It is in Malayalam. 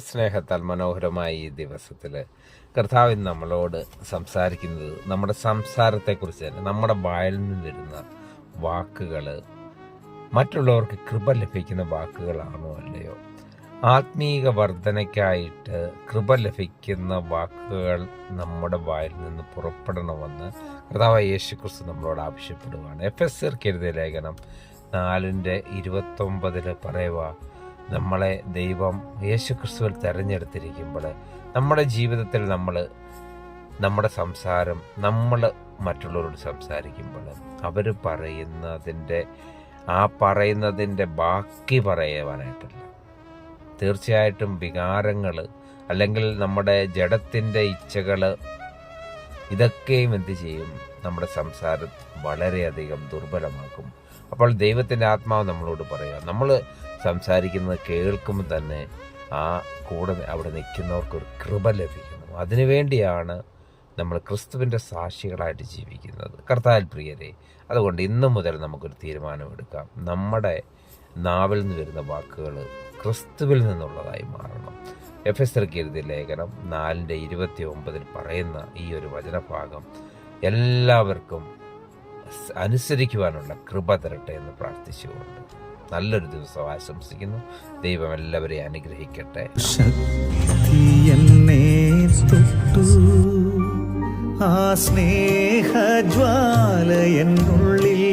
സ്നേഹത്താൽ മനോഹരമായ ഈ ദിവസത്തിൽ കർത്താവിൻ നമ്മളോട് സംസാരിക്കുന്നത് നമ്മുടെ സംസാരത്തെക്കുറിച്ച് തന്നെ. നമ്മുടെ വായിൽ നിന്ന് വരുന്ന വാക്കുകൾ മറ്റുള്ളവർക്ക് കൃപ ലഭിക്കുന്ന വാക്കുകളാണോ അല്ലയോ? ആത്മീക വർധനയ്ക്കായിട്ട് കൃപ ലഭിക്കുന്ന വാക്കുകൾ നമ്മുടെ വായിൽ നിന്ന് പുറപ്പെടണമെന്ന് കർത്താവായ യേശുക്രിസ്തു നമ്മളോട് ആവശ്യപ്പെടുകയാണ്. എഫെസ്യർക്ക് എഴുതിയ ലേഖനം 4:29 പറയുക, നമ്മളെ ദൈവം യേശുക്രിസ്തുവിൽ തിരഞ്ഞെടുത്തിരിക്കുമ്പോൾ നമ്മുടെ ജീവിതത്തിൽ നമ്മുടെ സംസാരം നമ്മൾ മറ്റുള്ളവരോട് സംസാരിക്കുമ്പോൾ അവർ പറയുന്നതിൻ്റെ ബാക്കി പറയുവാനായിട്ടല്ല. തീർച്ചയായിട്ടും വികാരങ്ങൾ അല്ലെങ്കിൽ നമ്മുടെ ജഡത്തിൻ്റെ ഇച്ഛകൾ ഇതൊക്കെയും എന്ത് ചെയ്യും? നമ്മുടെ സംസാരം വളരെയധികം ദുർബലമാക്കും. അപ്പോൾ ദൈവത്തിൻ്റെ ആത്മാവ് നമ്മളോട് പറയുക, നമ്മൾ സംസാരിക്കുന്നത് കേൾക്കുമ്പോൾ തന്നെ ആ കൂടെ അവിടെ നിൽക്കുന്നവർക്കൊരു കൃപ ലഭിക്കുന്നു. അതിനുവേണ്ടിയാണ് നമ്മൾ ക്രിസ്തുവിൻ്റെ സാക്ഷികളായിട്ട് ജീവിക്കുന്നത്. കർത്താവിൽ പ്രിയരെ, അതുകൊണ്ട് ഇന്നു മുതൽ നമുക്കൊരു തീരുമാനമെടുക്കാം. നമ്മുടെ നാവിൽ നിന്ന് വരുന്ന വാക്കുകൾ ക്രിസ്തുവിൽ നിന്നുള്ളതായി മാറണം. എഫെസ്യർക്ക് എഴുതിയ ലേഖനം 4:29 പറയുന്ന ഈ ഒരു വചനഭാഗം എല്ലാവർക്കും അനുസരിക്കുവാനുള്ള കൃപ തരട്ടെ എന്ന് പ്രാർത്ഥിച്ചുകൊണ്ട് നല്ലൊരു ദിവസം ആശംസിക്കുന്നു. ദൈവം എല്ലാവരെയും അനുഗ്രഹിക്കട്ടെ. ആ സ്നേഹജ്വാല എന്നുള്ളിൽ